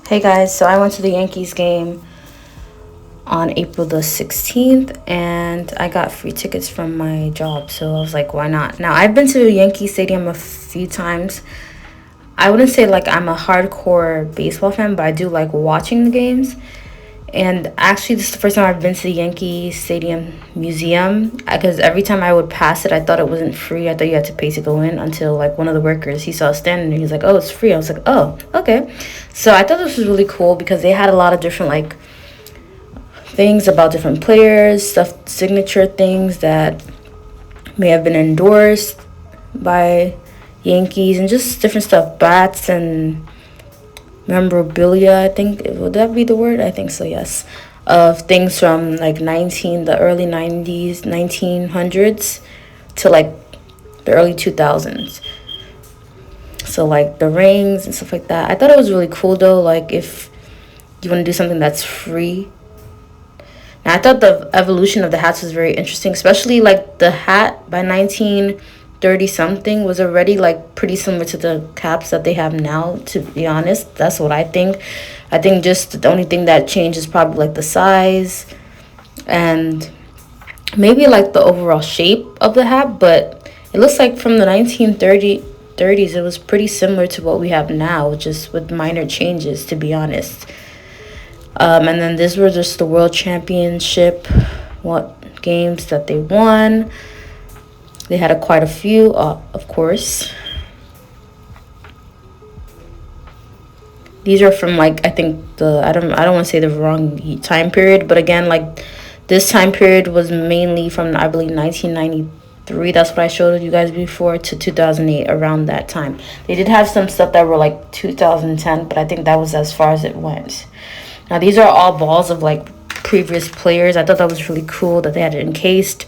Hey guys, so I went to the Yankees game on April the 16th and I got free tickets from my job. So I was like, why not? Now, I've been to Yankee Stadium a few times. I wouldn't say like I'm a hardcore baseball fan, but I do like watching the games. And actually, this is the first time I've been to the Yankee Stadium Museum because every time I would pass it, I thought it wasn't free. I thought you had to pay to go in until like one of the workers, he saw us standing and he's like, oh, it's free. I was like, oh, okay. So I thought this was really cool because they had a lot of different like things about different players, stuff, signature things that may have been endorsed by Yankees and just different stuff, bats and memorabilia. I think would that be the word? I think so. Yes, of things from like the early 90s, 1900s to like the early 2000s. So like the rings and stuff like that. I thought it was really cool though. Like if you want to do something that's free. Now I thought the evolution of the hats was very interesting, especially like the hat by 1930 something was already like pretty similar to the caps that they have now, to be honest. That's what I think. I think just the only thing that changed is probably like the size and maybe like the overall shape of the hat, but it looks like from the 1930s it was pretty similar to what we have now, just with minor changes, to be honest. And then these were just the world championship what games that they won. They had quite a few, of course. These are from like I think I don't want to say the wrong time period, but again, like this time period was mainly from I believe 1993. That's what I showed you guys before, to 2008, around that time. They did have some stuff that were like 2010, but I think that was as far as it went. Now these are all balls of like previous players. I thought that was really cool that they had it encased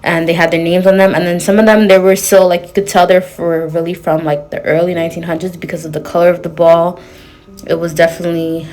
and they had their names on them. And then some of them, they were still like, you could tell they're really from like the early 1900s because of the color of the ball. It was definitely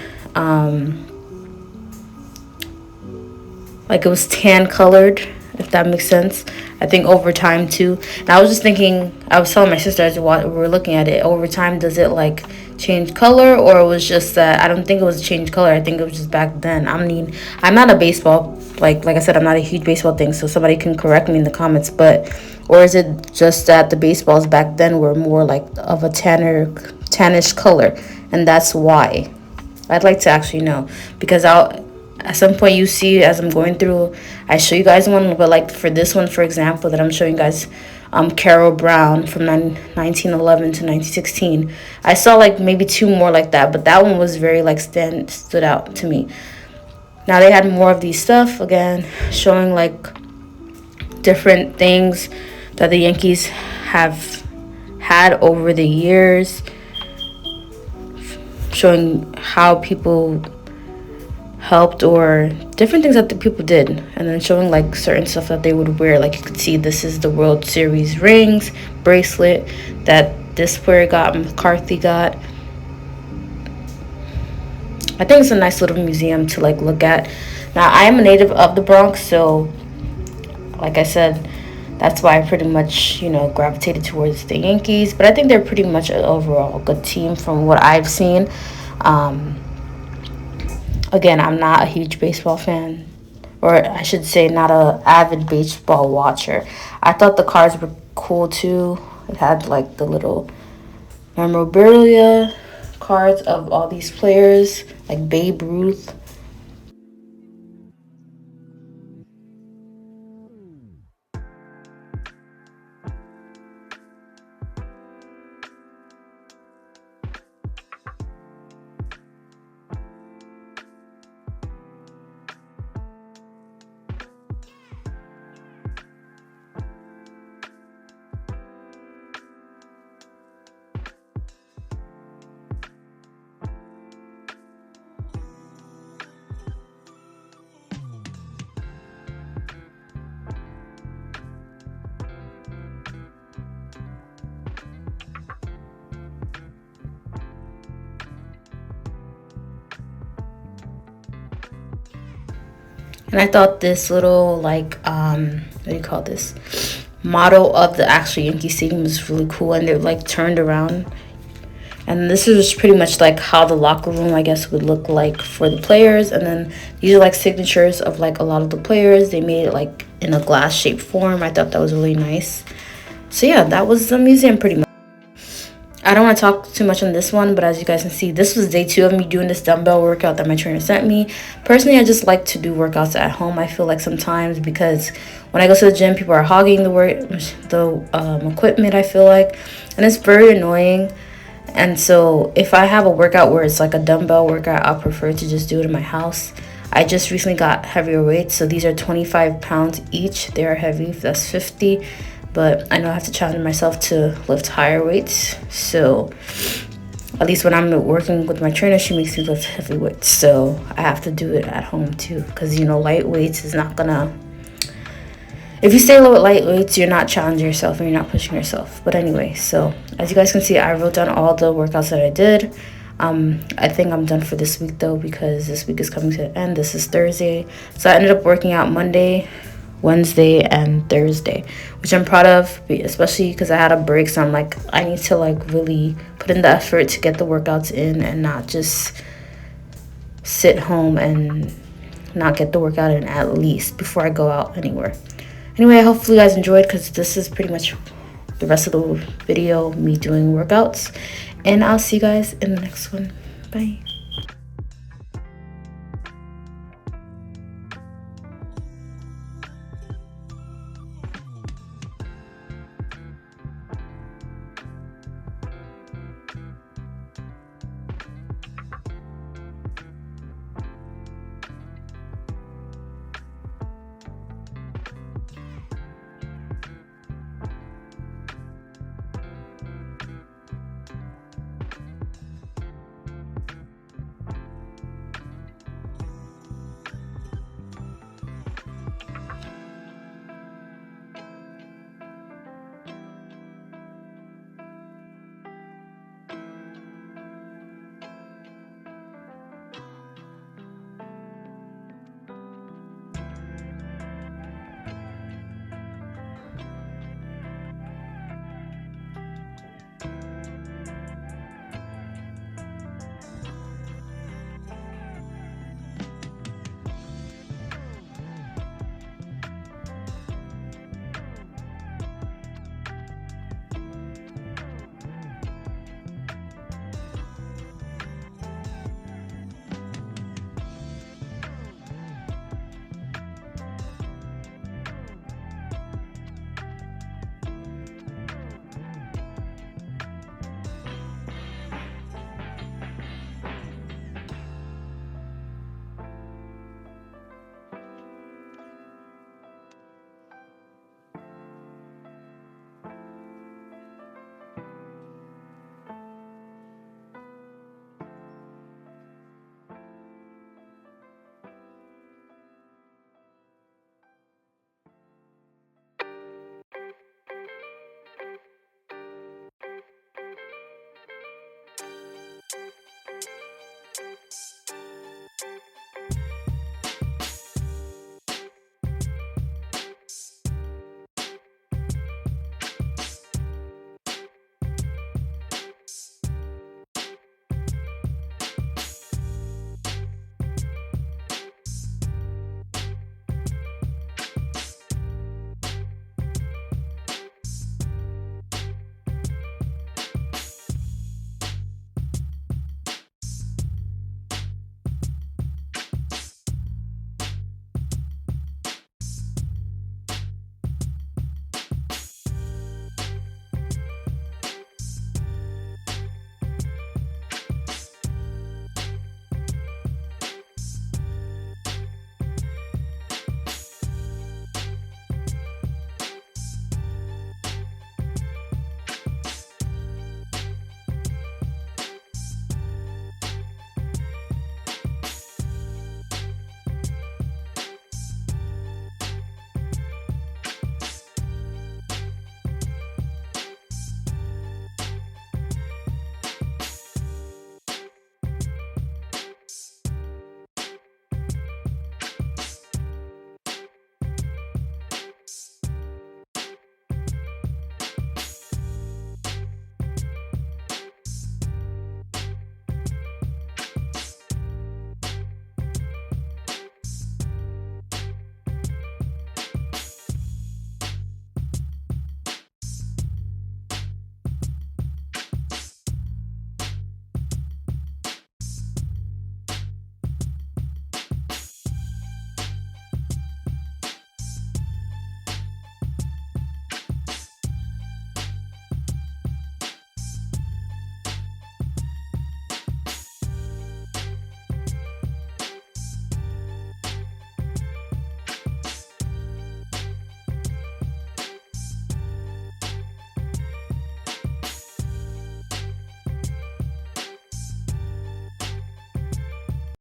like it was tan colored, if that makes sense. I think over time too. And I was just thinking, I was telling my sister as we were looking at it, over time does it like change color, or it was just that I don't think it was a change color. I think it was just back then. I mean, I'm not a baseball like I said, I'm not a huge baseball thing, so somebody can correct me in the comments, but or is it just that the baseballs back then were more like of a tannish color, and that's why? I'd like to actually know, because I'll at some point you see as I'm going through, I show you guys one, but like for this one, for example, that I'm showing you guys, Carol Brown from 1911 to 1916. I saw like maybe two more like that, but that one was very like stood out to me. Now they had more of these stuff again, showing like different things that the Yankees have had over the years, showing how people helped or different things that the people did, and then showing like certain stuff that they would wear. Like you could see this is the World Series rings bracelet that this player got, McCarthy got. I think it's a nice little museum to like look at. Now I am a native of the Bronx, so like I said, that's why I pretty much gravitated towards the Yankees, but I think they're pretty much an overall good team from what I've seen. Again, I'm not a huge baseball fan, or I should say not a avid baseball watcher. I thought the cards were cool too. It had like the little memorabilia cards of all these players, like Babe Ruth. And I thought this little like what do you call this, model of the actual Yankee Stadium was really cool, and they're like turned around. And this is pretty much like how the locker room, I guess, would look like for the players. And then these are like signatures of like a lot of the players. They made it like in a glass shaped form. I thought that was really nice. So yeah, that was the museum pretty much. I don't want to talk too much on this one, but as you guys can see, this was day 2 of me doing this dumbbell workout that my trainer sent me. Personally, I just like to do workouts at home. I feel like sometimes, because when I go to the gym, people are hogging the equipment, I feel like, and it's very annoying. And so if I have a workout where it's like a dumbbell workout, I'll prefer to just do it in my house. I just recently got heavier weights, so these are 25 pounds each. They are heavy, that's 50. But I know I have to challenge myself to lift higher weights. So at least when I'm working with my trainer, she makes me lift heavy weights. So I have to do it at home too. Because, you know, light weights is not gonna... If you stay low with light weights, you're not challenging yourself and you're not pushing yourself. But anyway, so as you guys can see, I wrote down all the workouts that I did. I think I'm done for this week though, because this week is coming to an end. This is Thursday. So I ended up working out Monday, Wednesday, and Thursday, which I'm proud of, especially because I had a break. So I'm like, I need to like really put in the effort to get the workouts in and not just sit home and not get the workout in at least before I go out anywhere. Anyway, hopefully you guys enjoyed, because this is pretty much the rest of the video, me doing workouts, and I'll see you guys in the next one. Bye.